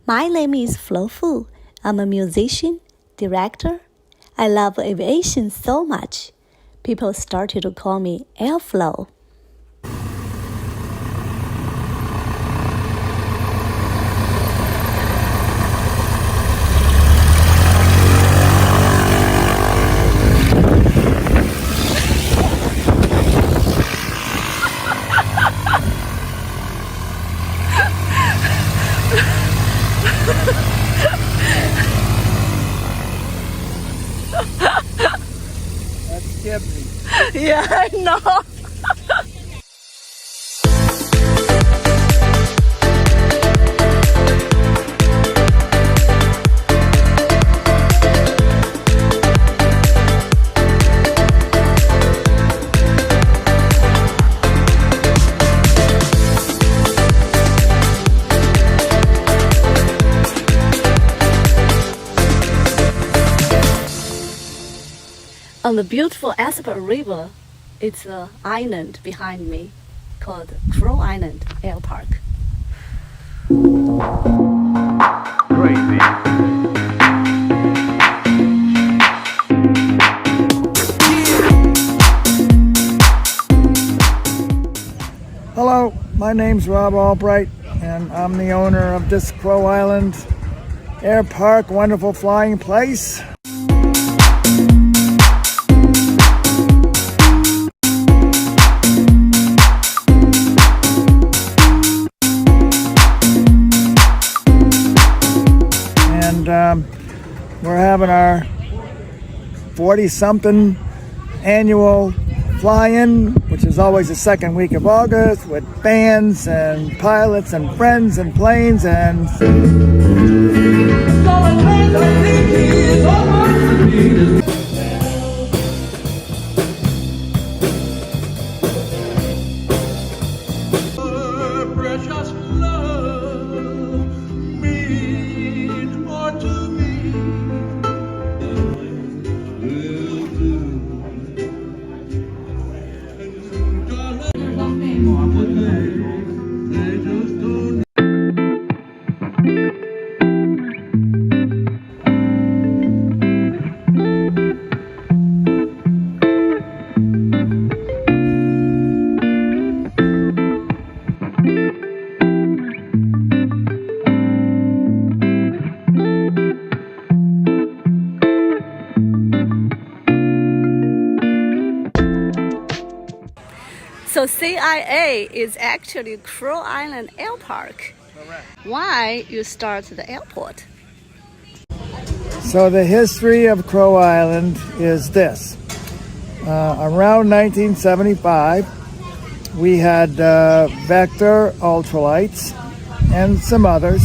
My name is Flo Fu. I'm a musician, director. I love aviation so much. People started to call me Airflow. That scared me. Yeah, I know. On the beautiful Airpark River, it's an island behind me called Crow Island Airpark. Crazy. Hello, my name's Rob Albright, and I'm the owner of this Crow Island Airpark, wonderful flying place. We're having our 40-something annual fly-in, which is always the second week of August, with bands and pilots and friends and planes and... So CIA is actually Crow Island Airpark. Correct. Why you start the airport? So the history of Crow Island is this. Around 1975, we had Vector ultralights and some others,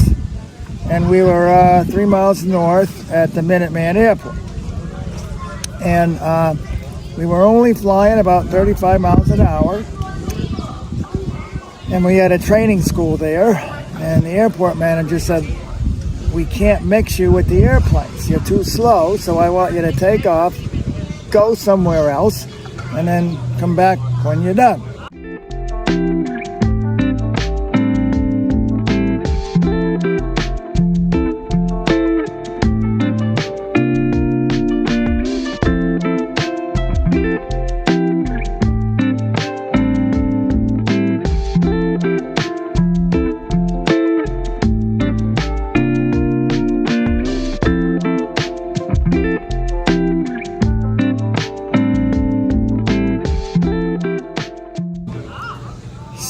and we were 3 miles north at the Minuteman Airport. And we were only flying about 35 miles an hour, and we had a training school there, and the airport manager said, "We can't mix you with the airplanes. You're too slow, so I want you to take off, go somewhere else, and then come back when you're done."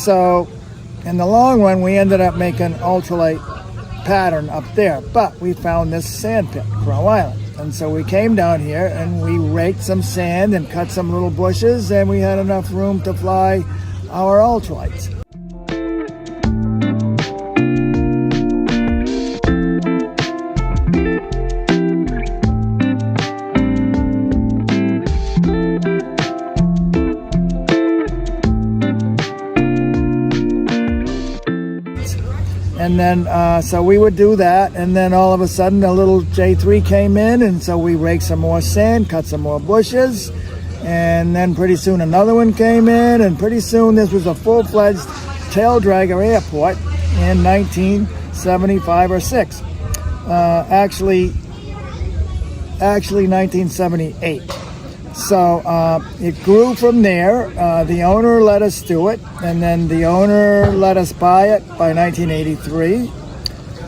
So in the long run, we ended up making ultralight pattern up there, but we found this sand pit, Crow Island. And so we came down here and we raked some sand and cut some little bushes, and we had enough room to fly our ultralights. And then, so we would do that, and then all of a sudden a little J3 came in, and so we raked some more sand, cut some more bushes, and then pretty soon another one came in, and pretty soon this was a full-fledged tail dragger airport in 1976. 1975 or 6. Actually 1978. So it grew from there. The owner let us do it, and then the owner let us buy it by 1983.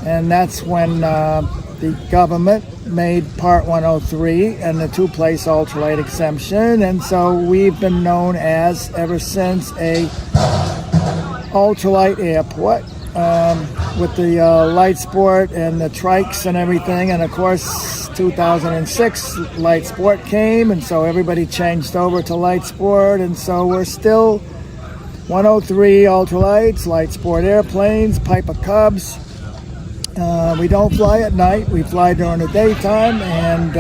And that's when the government made Part 103 and the two-place ultralight exemption. And so we've been known as, ever since, a ultralight airport. With the light sport and the trikes and everything, and of course 2006 light sport came, and so everybody changed over to light sport, and so we're still 103 ultralights, light sport airplanes, Piper Cubs. We don't fly at night, we fly during the daytime, and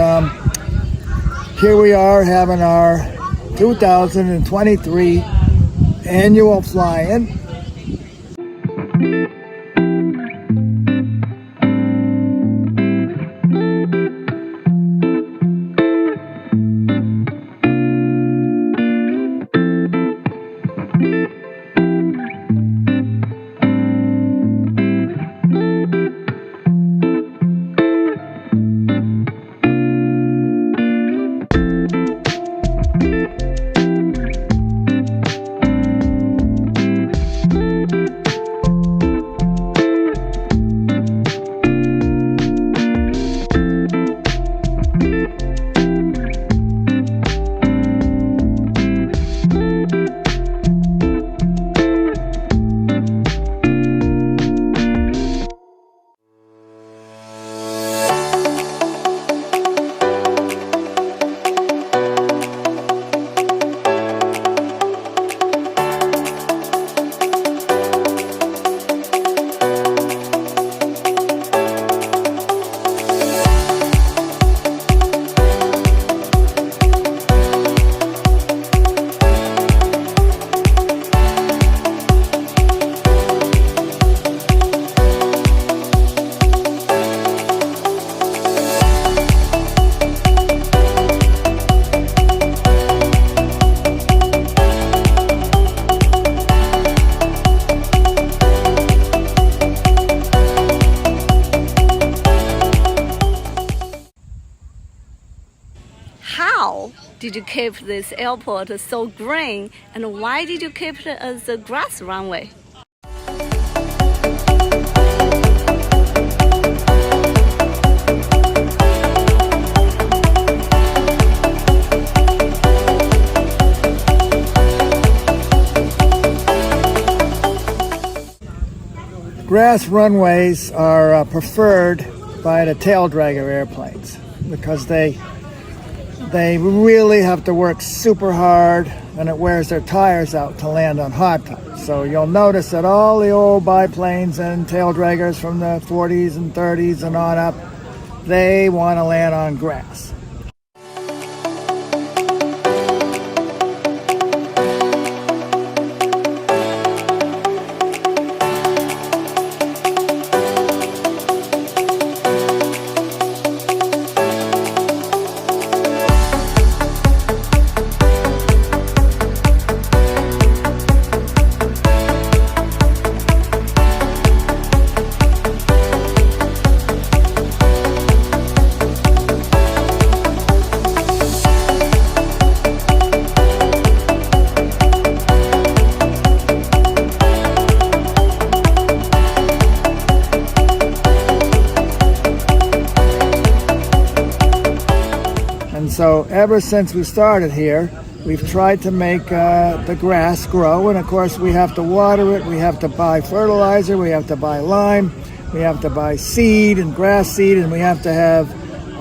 here we are having our 2023 annual fly-in. How did you keep this airport so green, and why did you keep it as a grass runway? Grass runways are preferred by the tail dragger airplanes because they really have to work super hard, and it wears their tires out to land on hard times. So you'll notice that all the old biplanes and tail draggers from the 40s and 30s and on up, they want to land on grass. So ever since we started here, we've tried to make the grass grow, and of course we have to water it, we have to buy fertilizer, we have to buy lime, we have to buy seed and grass seed, and we have to have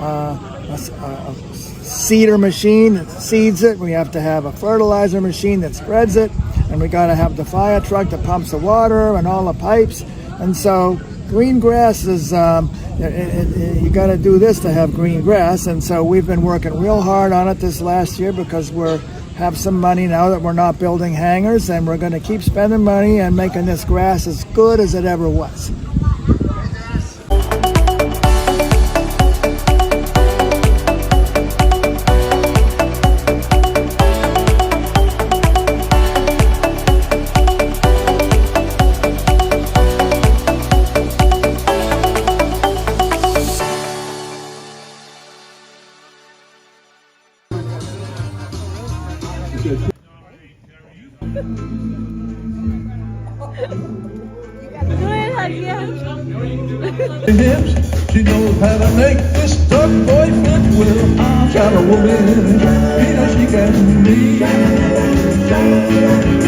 a seeder machine that seeds it, we have to have a fertilizer machine that spreads it, and we got to have the fire truck that pumps the water and all the pipes. And so green grass is you got to do this to have green grass, and so we've been working real hard on it this last year because we have some money now that we're not building hangars, and we're going to keep spending money and making this grass as good as it ever was. Hips, she knows how to make this duck boy fit well. Got a woman, you know she can be.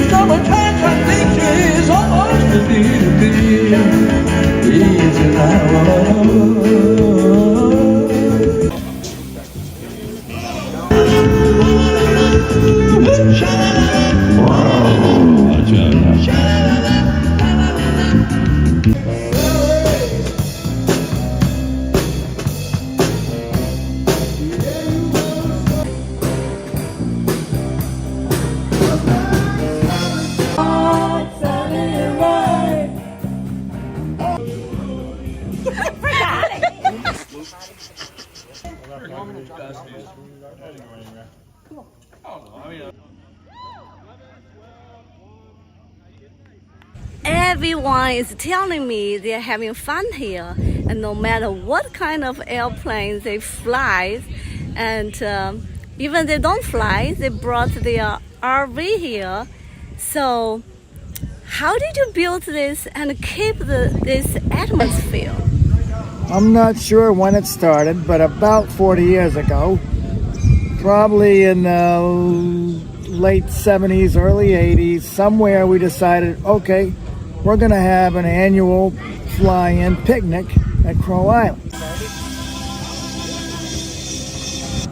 Sometimes I think she's almost a little bit easy now. Everyone is telling me they're having fun here, and no matter what kind of airplanes they fly, and even they don't fly, they brought their RV here. So how did you build this and keep this atmosphere? I'm not sure when it started, but about 40 years ago, probably in the late 70s, early 80s, somewhere we decided, okay, we're going to have an annual fly-in picnic at Crow Island.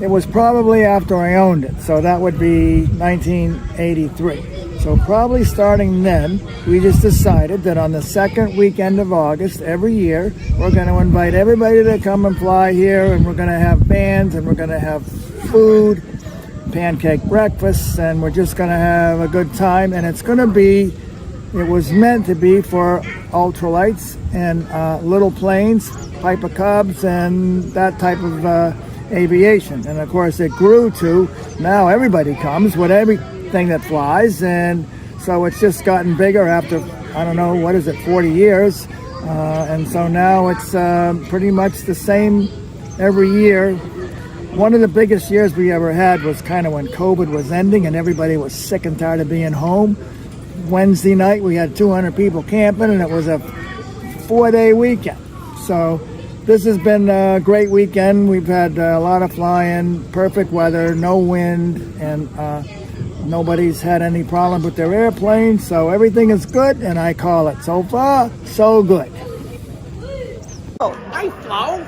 It was probably after I owned it, so that would be 1983. So probably starting then, we just decided that on the second weekend of August every year, we're going to invite everybody to come and fly here, and we're going to have bands, and we're going to have food, pancake breakfasts, and we're just going to have a good time. And it's going to be, it was meant to be for ultralights and little planes, Piper Cubs, and that type of aviation. And of course it grew to now everybody comes with everything that flies, and so it's just gotten bigger after, I don't know, what is it, 40 years, and so now it's pretty much the same every year. One of the biggest years we ever had was kind of when COVID was ending and everybody was sick and tired of being home. Wednesday night we had 200 people camping, and it was a 4-day weekend. So this has been a great weekend. We've had a lot of flying, perfect weather, no wind, and nobody's had any problem with their airplane, so everything is good, and I call it so far, so good. Oh, I flow.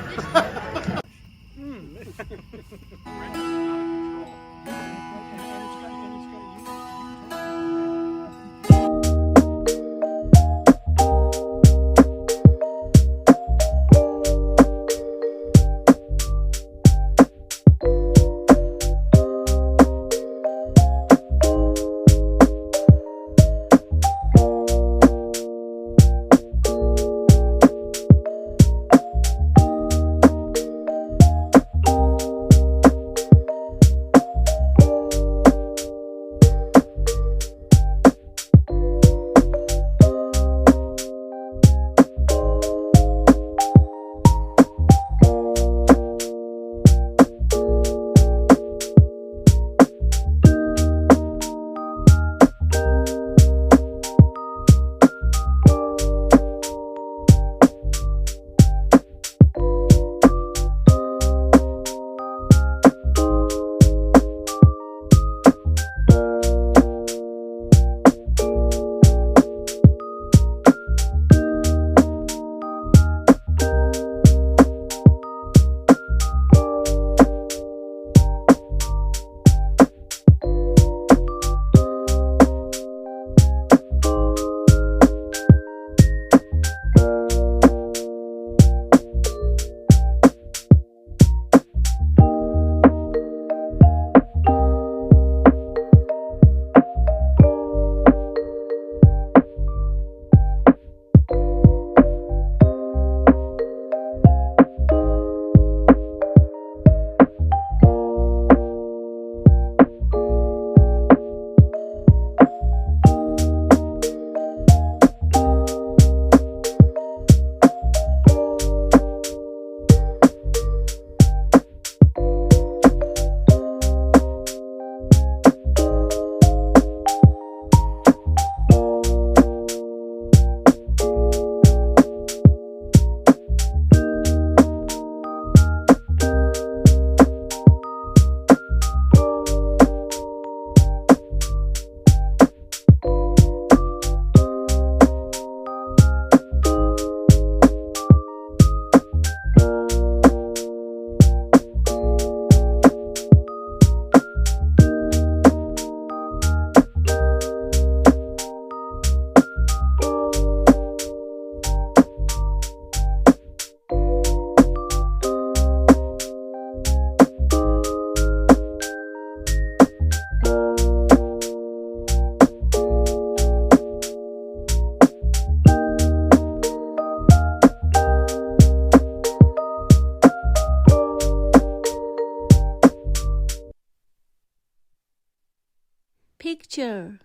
picture.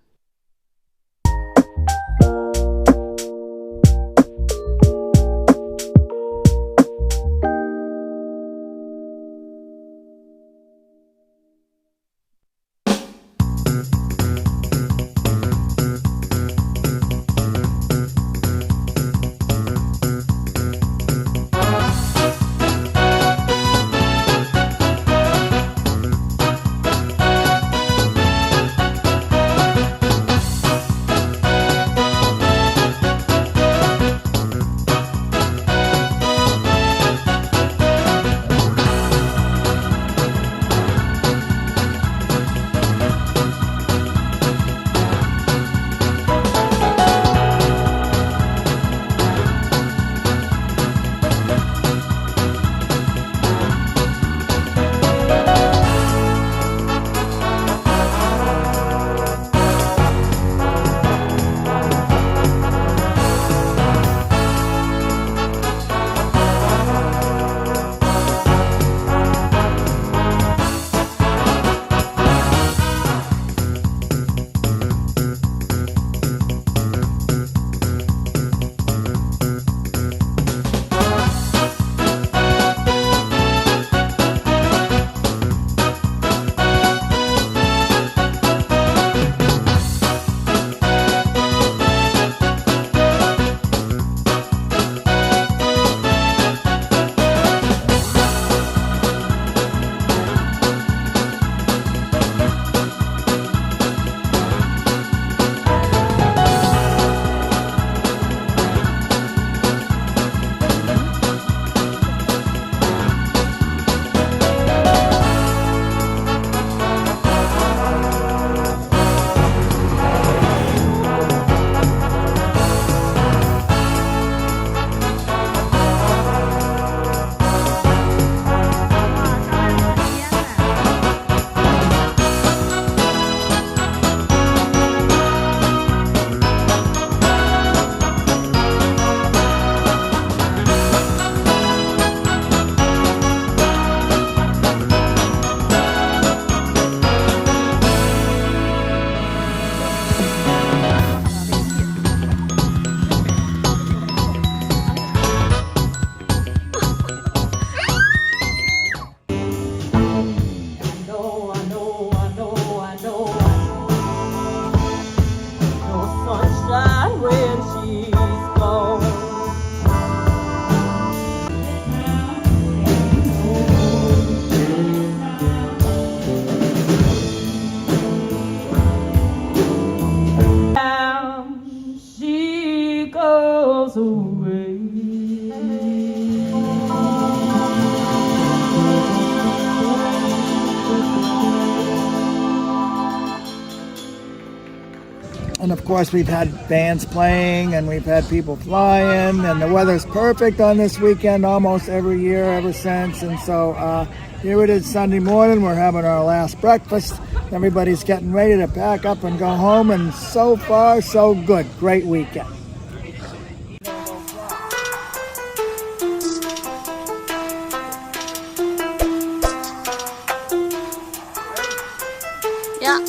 And of course, we've had bands playing and we've had people flying, and the weather's perfect on this weekend almost every year ever since. And so here it is Sunday morning. We're having our last breakfast. Everybody's getting ready to pack up and go home, and so far, so good. Great weekend. Yeah.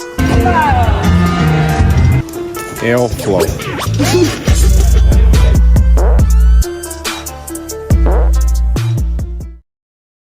Airflow.